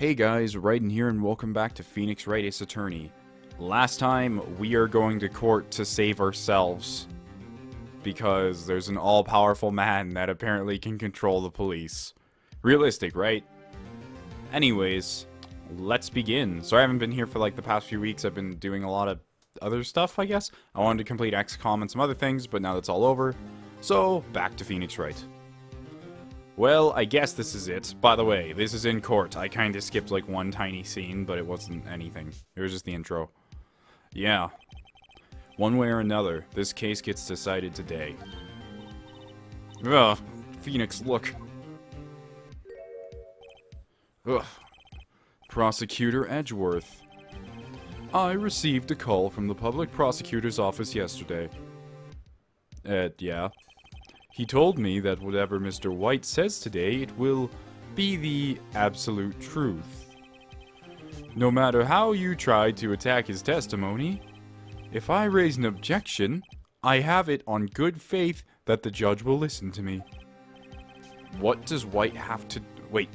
Hey guys, Raiden here and welcome back to Phoenix Wright Ace Attorney. Last time, we are going to court to save ourselves. Because there's an all-powerful man that apparently can control the police. Realistic, right? Anyways, let's begin. So I haven't been here for like the past few weeks. I've been doing a lot of other stuff, I guess. I wanted to complete XCOM and some other things, but now that's all over. So, back to Phoenix Wright. Well, I guess this is it. By the way, this is in court. I kinda skipped like one tiny scene, but it wasn't anything. It was just the intro. Yeah. One way or another, this case gets decided today. Ugh. Phoenix, look. Ugh. Prosecutor Edgeworth. I received a call from the public prosecutor's office yesterday. Yeah. He told me that whatever Mr. White says today, it will be the absolute truth. No matter how you try to attack his testimony, if I raise an objection, I have it on good faith that the judge will listen to me. What does White have to... Wait,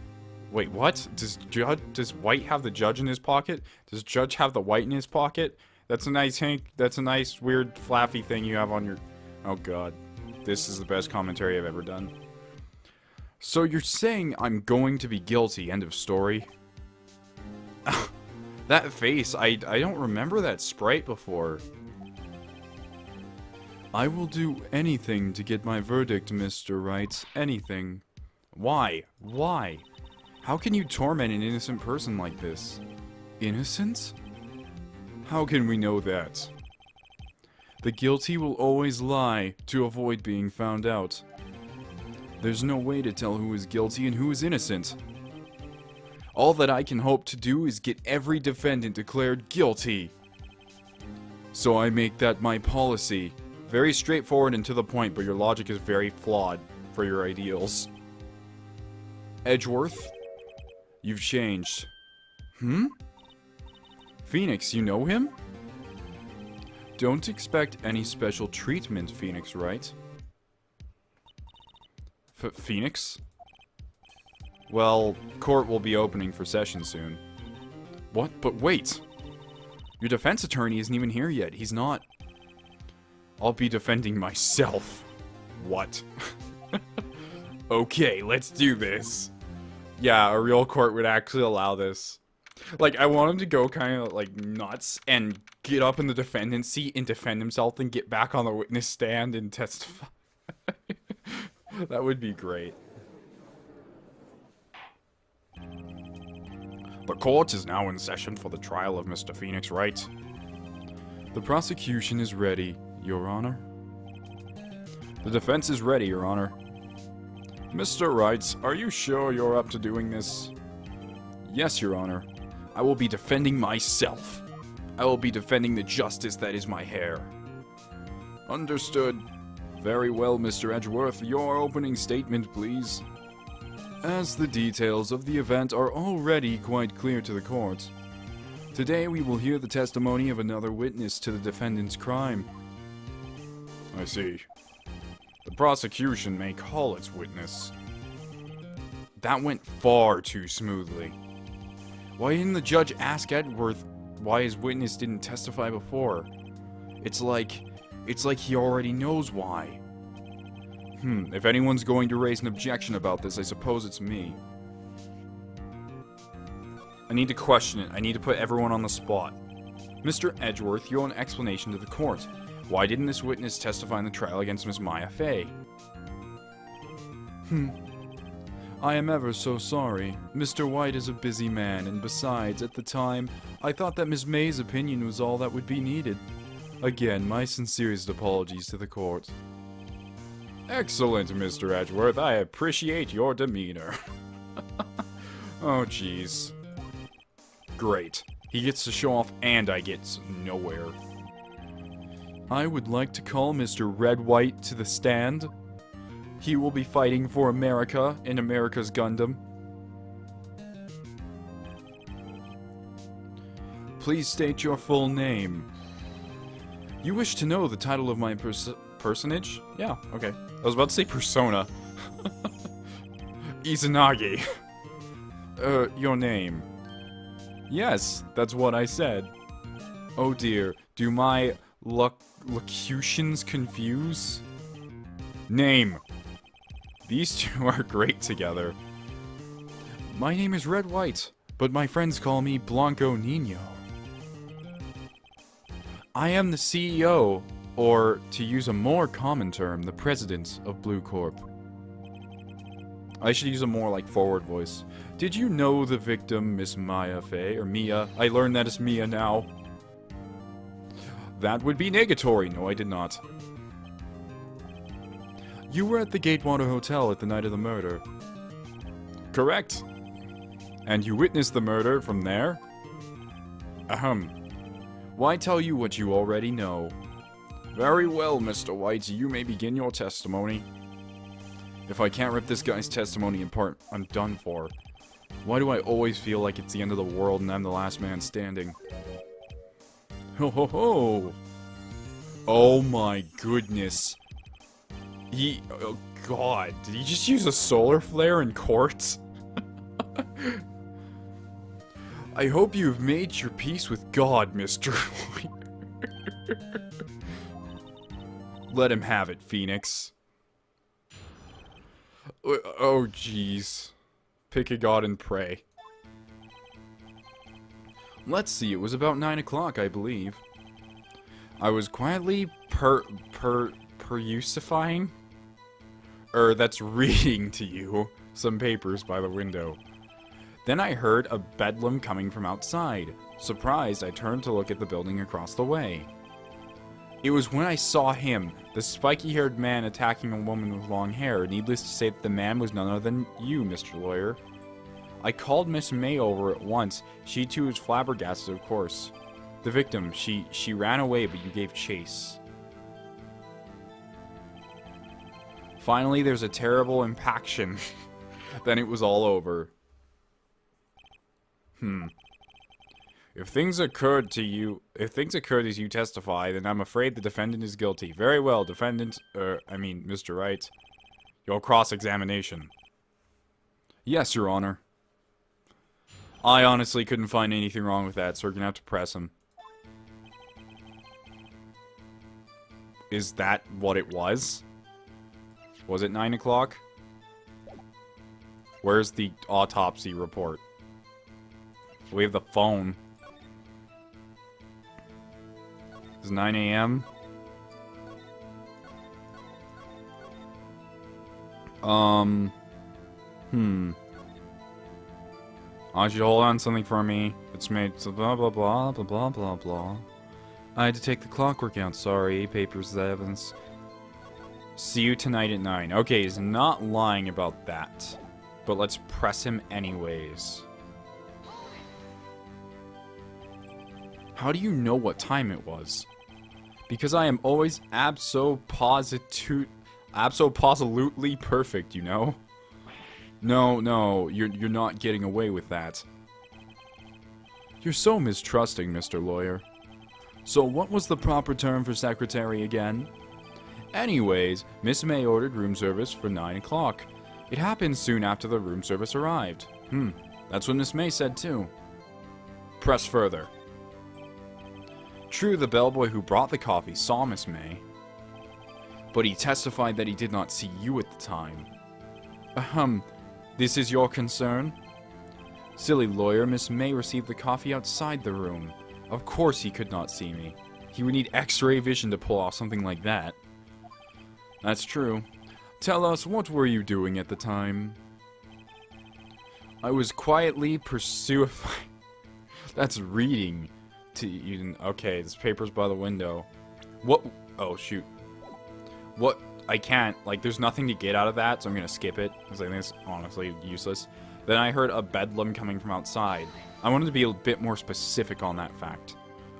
what? Does White have the judge in his pocket? Does Judge have the White in his pocket? That's a nice weird flaffy thing you have on your... Oh god. This is the best commentary I've ever done. So you're saying I'm going to be guilty, end of story? That face, I don't remember that sprite before. I will do anything to get my verdict, Mr. Wright. Anything. Why? Why? How can you torment an innocent person like this? Innocent? How can we know that? The guilty will always lie to avoid being found out. There's no way to tell who is guilty and who is innocent. All that I can hope to do is get every defendant declared guilty. So I make that my policy. Very straightforward and to the point, but your logic is very flawed for your ideals. Edgeworth, you've changed. Phoenix, you know him? Don't expect any special treatment, Phoenix Wright. Phoenix? Well, court will be opening for session soon. What? But wait! Your defense attorney isn't even here yet. He's not. I'll be defending myself. What? Okay, let's do this. Yeah, a real court would actually allow this. Like, I want him to go kind of, like, nuts and get up in the defendant's seat and defend himself and get back on the witness stand and testify. That would be great. The court is now in session for the trial of Mr. Phoenix Wright. The prosecution is ready, Your Honor. The defense is ready, Your Honor. Mr. Wright, are you sure you're up to doing this? Yes, Your Honor. I will be defending myself. I will be defending the justice that is my hair. Understood. Very well, Mr. Edgeworth. Your opening statement, please. As the details of the event are already quite clear to the court, today we will hear the testimony of another witness to the defendant's crime. I see. The prosecution may call its witness. That went far too smoothly. Why didn't the judge ask Edgeworth why his witness didn't testify before? It's like he already knows why. If anyone's going to raise an objection about this, I suppose it's me. I need to question it. I need to put everyone on the spot. Mr. Edgeworth, you owe an explanation to the court. Why didn't this witness testify in the trial against Miss Maya Fey? I am ever so sorry. Mr. White is a busy man, and besides, at the time, I thought that Miss May's opinion was all that would be needed. Again, my sincerest apologies to the court. Excellent, Mr. Edgeworth. I appreciate your demeanor. Oh, jeez. Great. He gets to show off, and I get nowhere. I would like to call Mr. Red White to the stand. He will be fighting for America in America's Gundam. Please state your full name. You wish to know the title of my personage? Yeah, okay. I was about to say persona. Izanagi. Your name. Yes, that's what I said. Oh dear, do my locutions confuse? Name. These two are great together. My name is Red White, but my friends call me Blanco Nino. I am the CEO, or to use a more common term, the president of Blue Corp. I should use a more like forward voice. Did you know the victim, Miss Maya Fey, or Mia? I learned that it's Mia now. That would be negatory. No, I did not. You were at the Gatewater Hotel at the night of the murder. Correct. And you witnessed the murder from there? Ahem. Why tell you what you already know? Very well, Mr. White, you may begin your testimony. If I can't rip this guy's testimony apart, I'm done for. Why do I always feel like it's the end of the world and I'm the last man standing? Ho ho ho! Oh my goodness. Oh god, did he just use a solar flare in court? I hope you've made your peace with God, Mr. Let him have it, Phoenix. Oh jeez. Pick a god and pray. Let's see, it was about 9 o'clock, I believe. I was quietly perusifying? That's reading to you some papers by the window. Then I heard a bedlam coming from outside. Surprised, I turned to look at the building across the way. It was when I saw him, the spiky-haired man attacking a woman with long hair. Needless to say that the man was none other than you, Mr. Lawyer. I called Miss May over at once. She too was flabbergasted, of course. The victim, she ran away, but you gave chase. Finally, there's a terrible impaction. Then it was all over. If things occurred as you testify, then I'm afraid the defendant is guilty. Very well, defendant, Mr. Wright. Your cross-examination. Yes, Your Honor. I honestly couldn't find anything wrong with that, so we're gonna have to press him. Is that what it was? Was it 9 o'clock? Where's the autopsy report? We have the phone. It's 9 a.m. I should hold on something for me. It's made so blah blah blah blah blah blah blah. I had to take the clockwork out, sorry. Papers evidence. See you tonight at 9. Okay, he's not lying about that. But let's press him anyways. How do you know what time it was? Because I am always absolutely perfect, you know? No, you're not getting away with that. You're so mistrusting, Mr. Lawyer. So what was the proper term for secretary again? Anyways, Miss May ordered room service for 9 o'clock. It happened soon after the room service arrived. That's what Miss May said too. Press further. True, the bellboy who brought the coffee saw Miss May, but he testified that he did not see you at the time. This is your concern? Silly lawyer, Miss May received the coffee outside the room. Of course he could not see me. He would need X-ray vision to pull off something like that. That's true. Tell us, what were you doing at the time? I was quietly pursuing... That's reading. Okay, this paper's by the window. What? Oh, shoot. What? I can't. Like, there's nothing to get out of that, so I'm gonna skip it, because I think it's honestly useless. Then I heard a bedlam coming from outside. I wanted to be a bit more specific on that fact.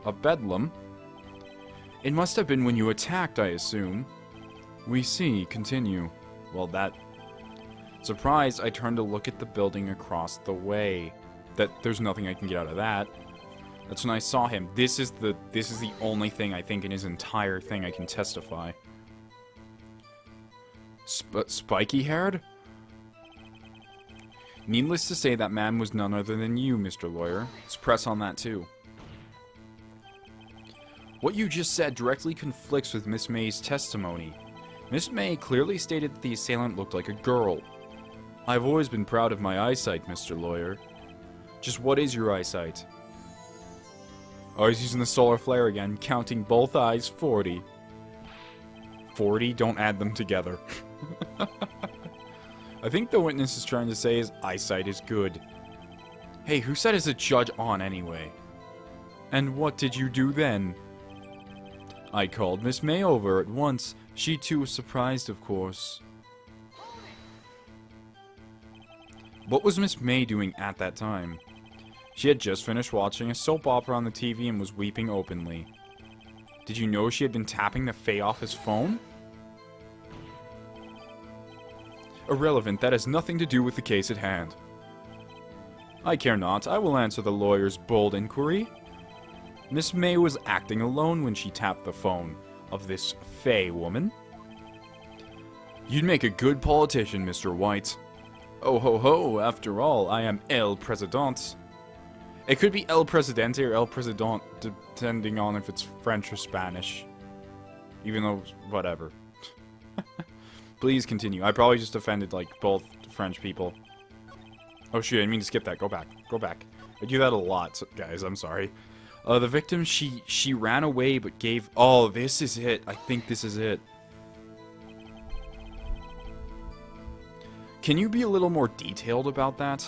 A bedlam? It must have been when you attacked, I assume. We see. Continue. Well, that... Surprised, I turned to look at the building across the way. There's nothing I can get out of that. That's when I saw him. This is the only thing I think in his entire thing I can testify. Spiky-haired? Needless to say, that man was none other than you, Mr. Lawyer. Let's press on that too. What you just said directly conflicts with Miss May's testimony. Miss May clearly stated that the assailant looked like a girl. I've always been proud of my eyesight, Mr. Lawyer. Just what is your eyesight? Oh, he's using the solar flare again, counting both eyes 40. 40? Don't add them together. I think the witness is trying to say his eyesight is good. Hey, who said is a judge on anyway? And what did you do then? I called Miss May over at once. She too was surprised, of course. What was Miss May doing at that time? She had just finished watching a soap opera on the TV and was weeping openly. Did you know she had been tapping the Fae off his phone? Irrelevant, that has nothing to do with the case at hand. I care not, I will answer the lawyer's bold inquiry. Miss May was acting alone when she tapped the phone of this Fae woman. You'd make a good politician, Mr. White. Oh ho ho, after all, I am El Presidente. It could be El Presidente or El President, depending on if it's French or Spanish. Even though, whatever. Please continue. I probably just offended, like, both French people. Oh, shoot, I didn't mean to skip that. Go back. Go back. I do that a lot, so, guys. I'm sorry. The victim, she ran away, but gave... Oh, this is it. I think this is it. Can you be a little more detailed about that?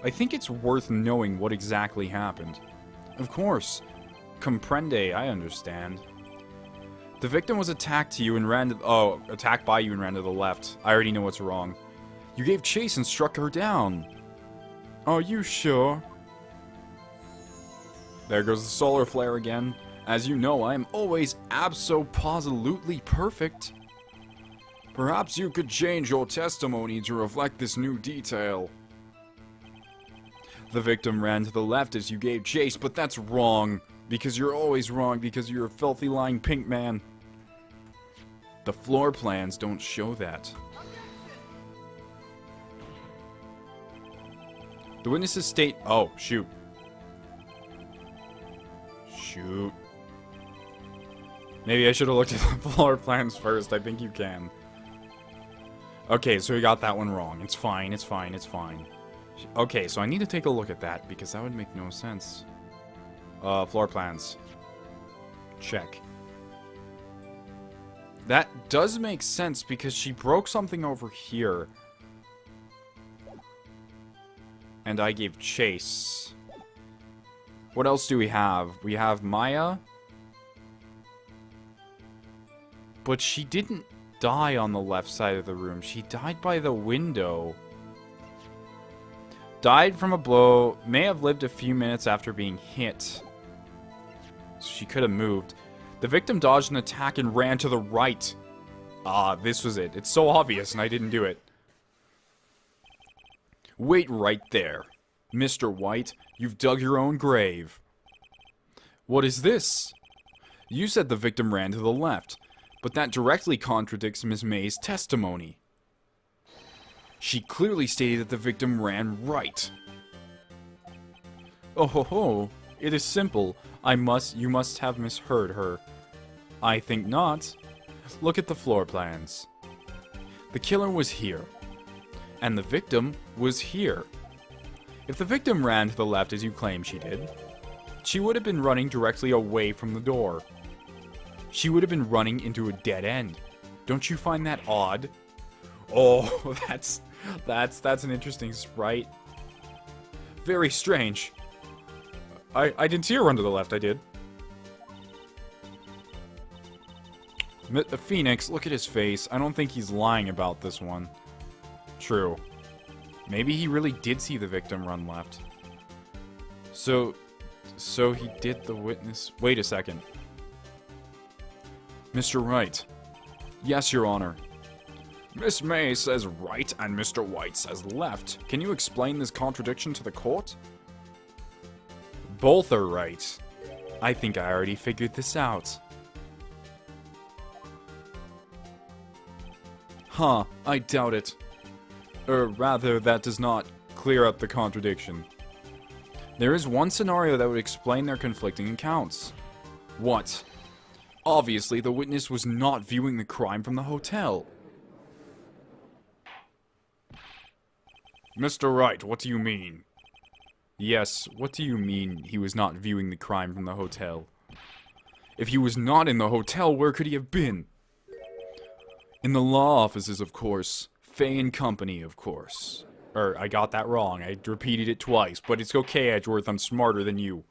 I think it's worth knowing what exactly happened. Of course. Comprende, I understand. The victim was attacked by you and ran to the left. I already know what's wrong. You gave chase and struck her down. Are you sure? There goes the solar flare again. As you know, I am always abso-positively perfect. Perhaps you could change your testimony to reflect this new detail. The victim ran to the left as you gave chase, but that's wrong. Because you're always wrong, because you're a filthy lying pink man. The floor plans don't show that. The witnesses state... Oh, shoot. Shoot. Maybe I should have looked at the floor plans first. I think you can. Okay, so we got that one wrong. It's fine, it's fine, it's fine. Okay, so I need to take a look at that, because that would make no sense. Floor plans. Check. That does make sense, because she broke something over here. And I gave chase. What else do we have? We have Maya. But she didn't die on the left side of the room. She died by the window. Died from a blow. May have lived a few minutes after being hit. So she could have moved. The victim dodged an attack and ran to the right. Ah, this was it. It's so obvious and I didn't do it. Wait right there. Mr. White, you've dug your own grave. What is this? You said the victim ran to the left, but that directly contradicts Miss May's testimony. She clearly stated that the victim ran right. Oh ho ho, it is simple. You must have misheard her. I think not. Look at the floor plans. The killer was here, and the victim was here. If the victim ran to the left as you claim she did, she would have been running directly away from the door. She would have been running into a dead end. Don't you find that odd? Oh, that's an interesting sprite. Very strange. I didn't see her run to the left, I did. The Phoenix, look at his face. I don't think he's lying about this one. True. Maybe he really did see the victim run left. So he did the witness... Wait a second. Mr. Wright. Yes, Your Honor. Miss May says right and Mr. White says left. Can you explain this contradiction to the court? Both are right. I think I already figured this out. Huh, I doubt it. Or rather, that does not clear up the contradiction. There is one scenario that would explain their conflicting accounts. What? Obviously, the witness was not viewing the crime from the hotel. Mr. Wright, what do you mean? Yes, what do you mean he was not viewing the crime from the hotel? If he was not in the hotel, where could he have been? In the law offices, of course. Fay and Company, of course. I got that wrong. I repeated it twice, but it's okay, Edgeworth. I'm smarter than you.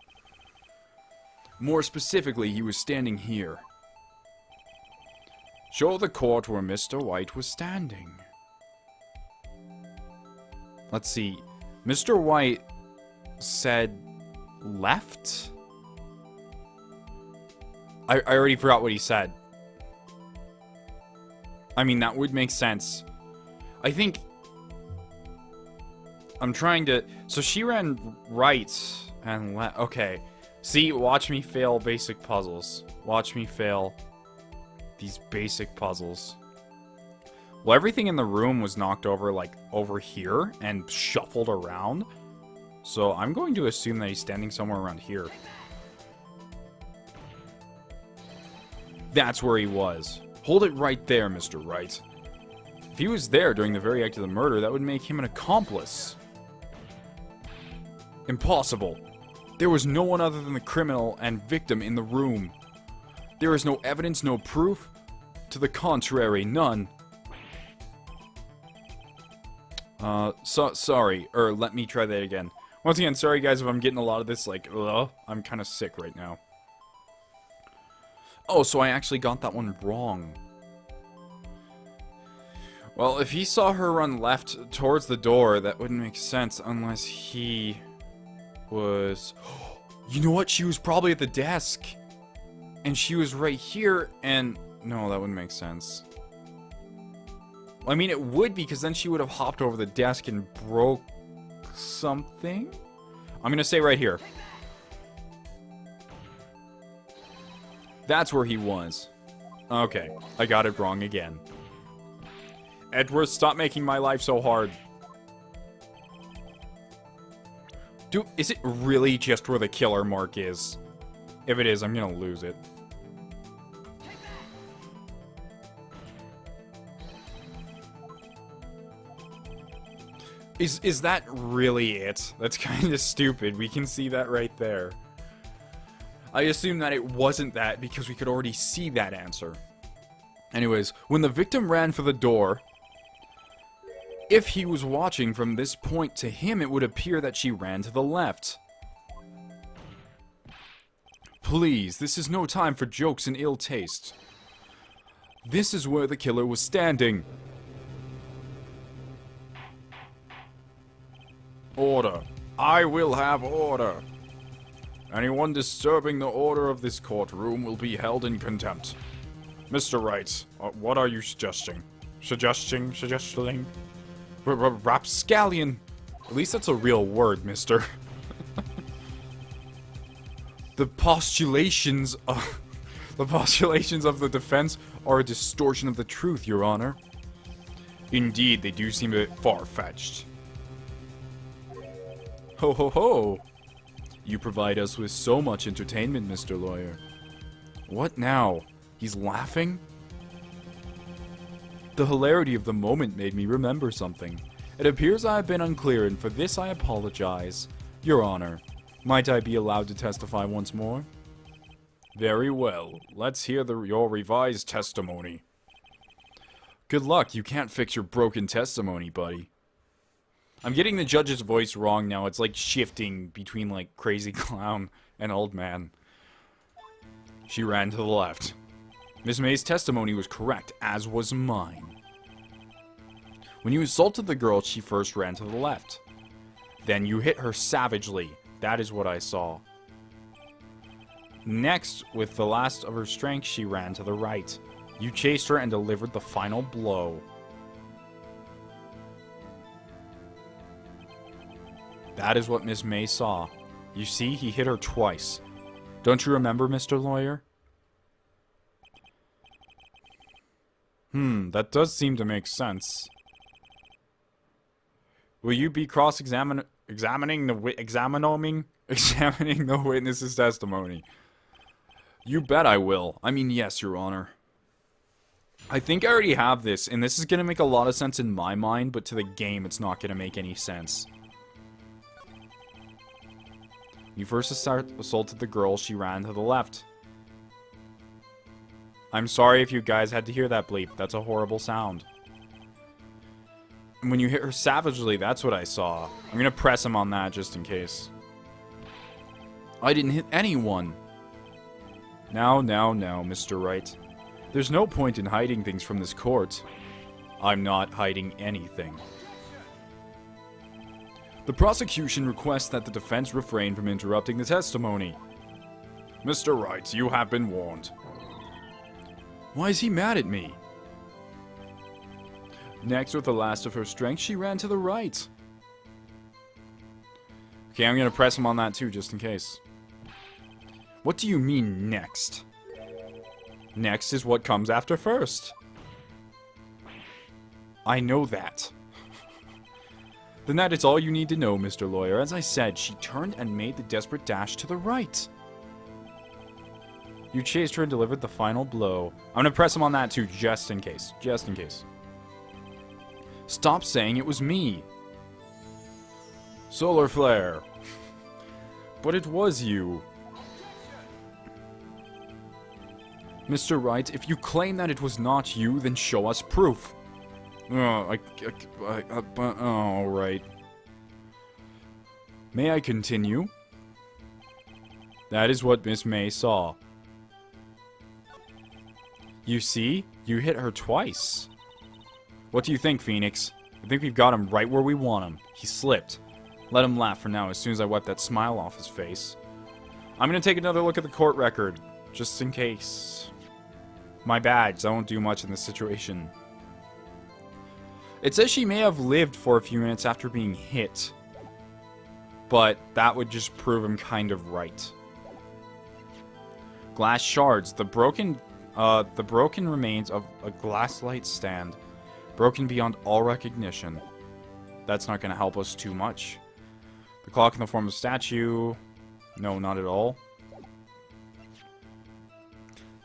More specifically, he was standing here. Show the court where Mr. White was standing. Let's see. Mr. White said left? I already forgot what he said. I mean, that would make sense. I think... I'm trying to... So she ran right and left. Okay. See, watch me fail basic puzzles. Watch me fail these basic puzzles. Well, everything in the room was knocked over, like, over here and shuffled around. So I'm going to assume that he's standing somewhere around here. That's where he was. Hold it right there, Mr. Wright. If he was there during the very act of the murder, that would make him an accomplice. Impossible. There was no one other than the criminal and victim in the room. There is no evidence, no proof. To the contrary, none. Sorry. Let me try that again. Once again, sorry guys if I'm getting a lot of this, like, I'm kind of sick right now. Oh, so I actually got that one wrong. Well, if he saw her run left towards the door, that wouldn't make sense unless he was... You know what? She was probably at the desk. And she was right here, and... No, that wouldn't make sense. I mean, it would, because then she would have hopped over the desk and broke something? I'm gonna say right here. That's where he was. Okay, I got it wrong again. Edward, stop making my life so hard. Dude, is it really just where the killer mark is? If it is, I'm gonna lose it. Is that really it? That's kind of stupid. We can see that right there. I assume that it wasn't that because we could already see that answer. Anyways, when the victim ran for the door, if he was watching from this point to him, it would appear that she ran to the left. Please, this is no time for jokes and ill taste. This is where the killer was standing. Order. I will have order. Anyone disturbing the order of this courtroom will be held in contempt. Mr. Wright, what are you suggesting? Suggesting? Rapscallion. At least that's a real word, mister. The postulations of the defense are a distortion of the truth, Your Honor. Indeed, they do seem a bit far-fetched. Ho ho ho! You provide us with so much entertainment, Mr. Lawyer. What now? He's laughing? The hilarity of the moment made me remember something. It appears I have been unclear, and for this I apologize. Your Honor, might I be allowed to testify once more? Very well. Let's hear your revised testimony. Good luck. You can't fix your broken testimony, buddy. I'm getting the judge's voice wrong now. It's like shifting between like crazy clown and old man. She ran to the left. Miss May's testimony was correct, as was mine. When you assaulted the girl, she first ran to the left. Then you hit her savagely. That is what I saw. Next, with the last of her strength, she ran to the right. You chased her and delivered the final blow. That is what Miss May saw. You see, he hit her twice. Don't you remember, Mr. Lawyer? That does seem to make sense. Will you be examining the witness's testimony? You bet I will. I mean, yes, Your Honor. I think I already have this, and this is going to make a lot of sense in my mind, but to the game, it's not going to make any sense. You first assaulted the girl, she ran to the left. I'm sorry if you guys had to hear that bleep. That's a horrible sound. And when you hit her savagely, that's what I saw. I'm going to press him on that just in case. I didn't hit anyone. Now, Mr. Wright. There's no point in hiding things from this court. I'm not hiding anything. The prosecution requests that the defense refrain from interrupting the testimony. Mr. Wright, you have been warned. Why is he mad at me? Next, with the last of her strength, she ran to the right. Okay, I'm gonna press him on that too, just in case. What do you mean, next? Next is what comes after first. I know that. Then that is all you need to know, Mr. Lawyer. As I said, she turned and made the desperate dash to the right. You chased her and delivered the final blow. I'm gonna press him on that too, just in case. Just in case. Stop saying it was me. Solar flare. But it was you. Mr. Wright, if you claim that it was not you, then show us proof. Alright. May I continue? That is what Miss May saw. You see? You hit her twice. What do you think, Phoenix? I think we've got him right where we want him. He slipped. Let him laugh for now as soon as I wipe that smile off his face. I'm gonna take another look at the court record, just in case. My bad, I won't do much in this situation. It says she may have lived for a few minutes after being hit. But that would just prove him kind of right. Glass shards. The broken remains of a glass light stand. Broken beyond all recognition. That's not going to help us too much. The clock in the form of a statue. No, not at all.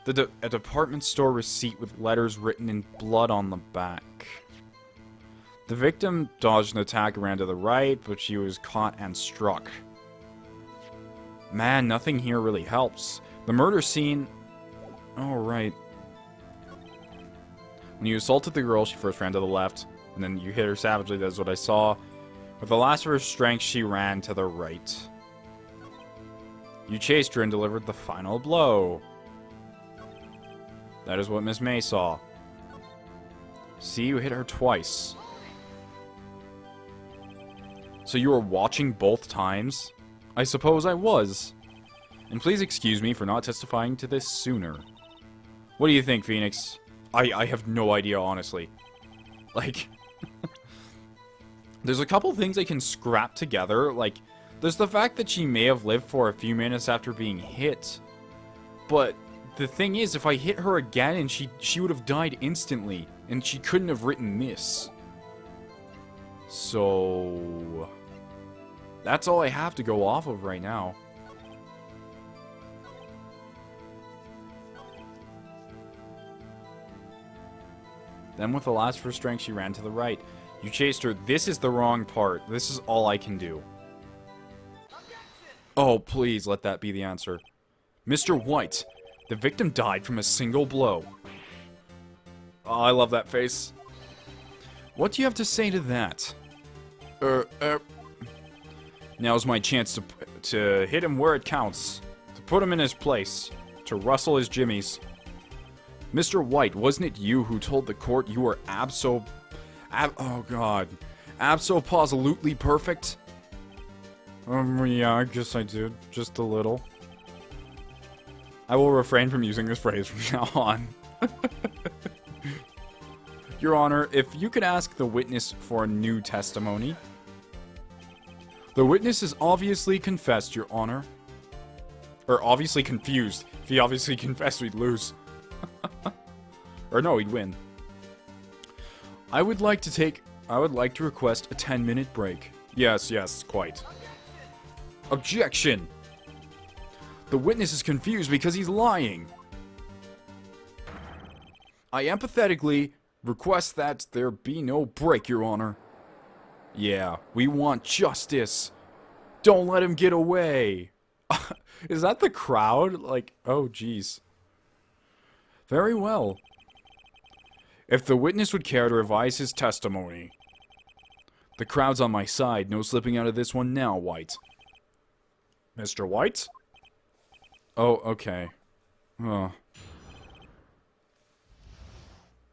A department store receipt with letters written in blood on the back. The victim dodged an attack and ran to the right, but she was caught and struck. Man, nothing here really helps. The murder scene... Oh, right. When you assaulted the girl, she first ran to the left, and then you hit her savagely, that's what I saw. With the last of her strength, she ran to the right. You chased her and delivered the final blow. That is what Miss May saw. See, you hit her twice. So you were watching both times? I suppose I was. And please excuse me for not testifying to this sooner. What do you think, Phoenix? I have no idea, honestly. Like... There's a couple things I can scrap together. Like, there's the fact that she may have lived for a few minutes after being hit. But the thing is, if I hit her again, and she would have died instantly. And she couldn't have written this. So... That's all I have to go off of right now. Then with the last of her strength, she ran to the right. You chased her. This is the wrong part. This is all I can do. Oh, please let that be the answer. Mr. White, the victim died from a single blow. Oh, I love that face. What do you have to say to that? Now's my chance to hit him where it counts. To put him in his place. To rustle his jimmies. Mr. White, wasn't it you who told the court you were abso-positively perfect? Yeah, I guess I did. Just a little. I will refrain from using this phrase from now on. Your Honor, if you could ask the witness for a new testimony. The witness is obviously confessed, Your Honor. Or obviously confused. If he obviously confessed, we'd lose. Or no, he'd win. I would like to take I would like to request a 10-minute break. Yes, quite. Objection! The witness is confused because he's lying. I empathetically request that there be no break, Your Honor. Yeah, we want justice. Don't let him get away. Is that the crowd? Like, oh, jeez. Very well. If the witness would care to revise his testimony. The crowd's on my side. No slipping out of this one now, White. Mr. White? Oh, okay. Oh.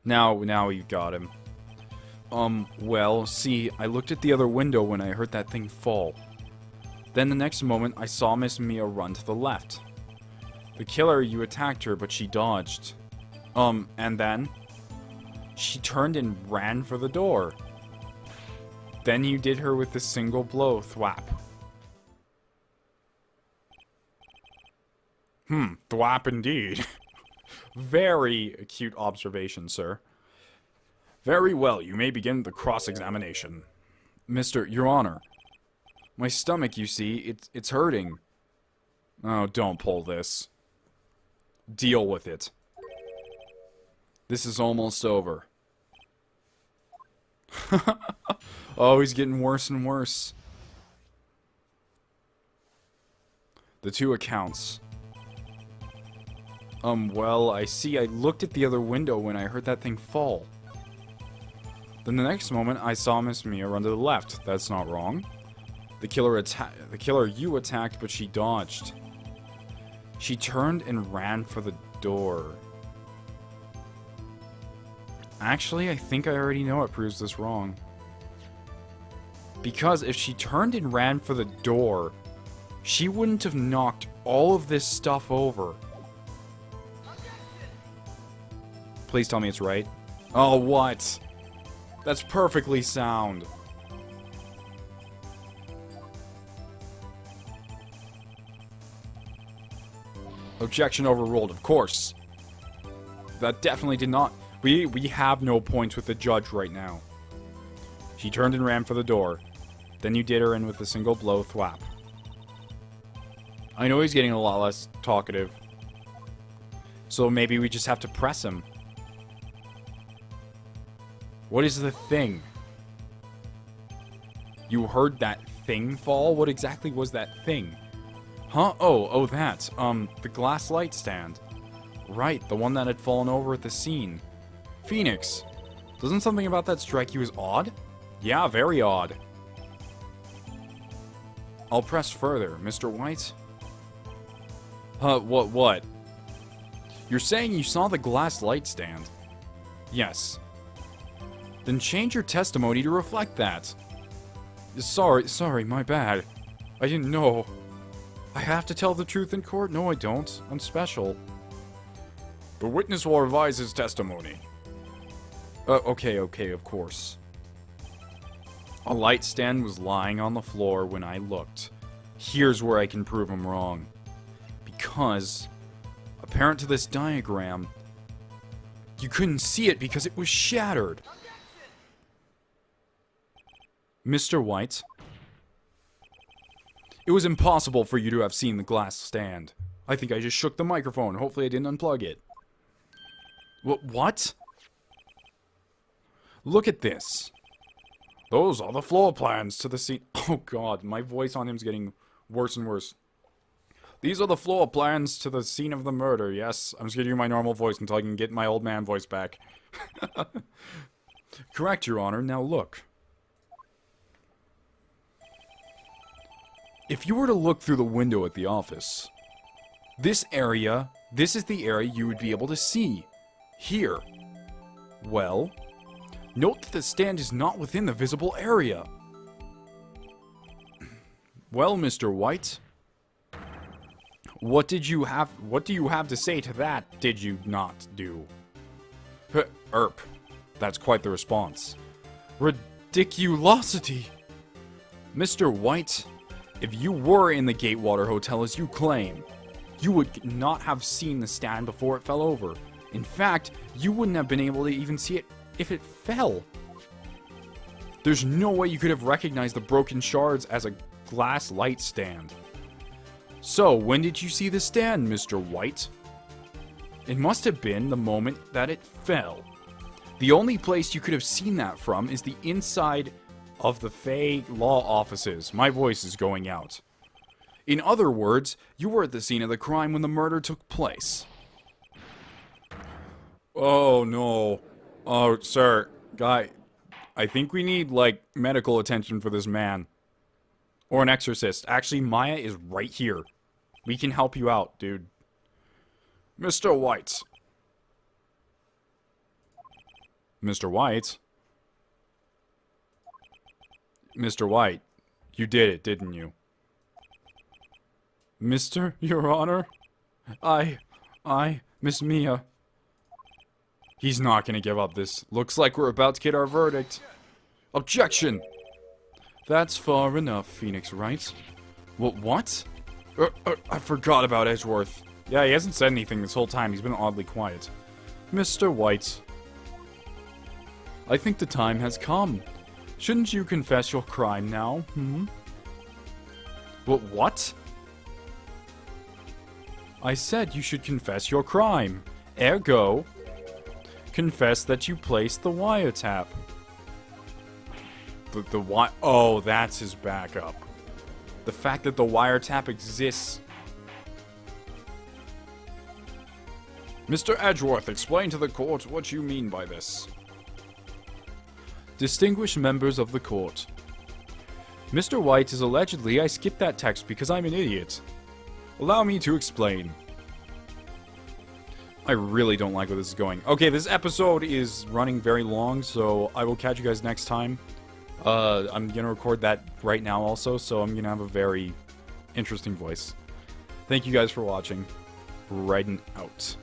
Now you got him. Well, see, I looked at the other window when I heard that thing fall. Then the next moment, I saw Miss Mia run to the left. The killer, you attacked her, but she dodged. And then? She turned and ran for the door. Then you did her with a single blow, thwap. Thwap indeed. Very acute observation, sir. Very well, you may begin the cross-examination. Your Honor. My stomach, you see, it's hurting. Oh, don't pull this. Deal with it. This is almost over. Oh, he's getting worse and worse. The two accounts. Well, I see. I looked at the other window when I heard that thing fall. Then the next moment, I saw Miss Mia run to the left. That's not wrong. The killer you attacked, but she dodged. She turned and ran for the door. Actually, I think I already know what proves this wrong. Because if she turned and ran for the door, she wouldn't have knocked all of this stuff over. Please tell me it's right. Oh, what? That's perfectly sound. Objection overruled, of course. That definitely did not... We have no points with the judge right now. She turned and ran for the door. Then you did her in with a single blow, thwap. I know he's getting a lot less talkative. So maybe we just have to press him. What is the thing? You heard that thing fall? What exactly was that thing? Huh? Oh, that. The glass light stand. Right, the one that had fallen over at the scene. Phoenix, doesn't something about that strike you as odd? Yeah, very odd. I'll press further, Mr. White. What? You're saying you saw the glass light stand? Yes. Then change your testimony to reflect that. Sorry, my bad. I didn't know. I have to tell the truth in court? No, I don't. I'm special. The witness will revise his testimony. Okay, of course. A light stand was lying on the floor when I looked. Here's where I can prove him wrong. Because, apparent to this diagram, you couldn't see it because it was shattered. Mr. White, it was impossible for you to have seen the glass stand. I think I just shook the microphone. Hopefully I didn't unplug it. What? Look at this. Those are the floor plans to the scene. Oh god, my voice on him's getting worse and worse. These are the floor plans to the scene of the murder, yes. I'm just gonna do my normal voice until I can get my old man voice back. Correct, Your Honor. Now look. If you were to look through the window at the office, this is the area you would be able to see. Here. Well, note that the stand is not within the visible area. Well, Mr. White, what do you have to say to that, did you not do? Erp. That's quite the response. Ridiculosity. Mr. White, if you were in the Gatewater Hotel as you claim, you would not have seen the stand before it fell over. In fact, you wouldn't have been able to even see it if it fell. There's no way you could have recognized the broken shards as a glass light stand. So, when did you see the stand, Mr. White? It must have been the moment that it fell. The only place you could have seen that from is the inside of the Fey law offices. My voice is going out. In other words, you were at the scene of the crime when the murder took place. Oh, no. Oh, sir. Guy, I think we need, like, medical attention for this man. Or an exorcist. Actually, Maya is right here. We can help you out, dude. Mr. White. Mr. White? Mr. White, you did it, didn't you? Mr. Your Honor? Miss Mia. He's not gonna give up this. Looks like we're about to get our verdict. Objection! That's far enough, Phoenix Wright. What? I forgot about Edgeworth. Yeah, he hasn't said anything this whole time. He's been oddly quiet. Mr. White. I think the time has come. Shouldn't you confess your crime now, What? I said you should confess your crime. Ergo, confess that you placed the wiretap. Oh, that's his backup. The fact that the wiretap exists. Mr. Edgeworth, explain to the court what you mean by this. Distinguished members of the court. Mr. White is allegedly I skipped that text because I'm an idiot. Allow me to explain. I really don't like where this is going. Okay, this episode is running very long, so I will catch you guys next time. I'm gonna record that right now also, so I'm gonna have a very interesting voice. Thank you guys for watching. Raiden out.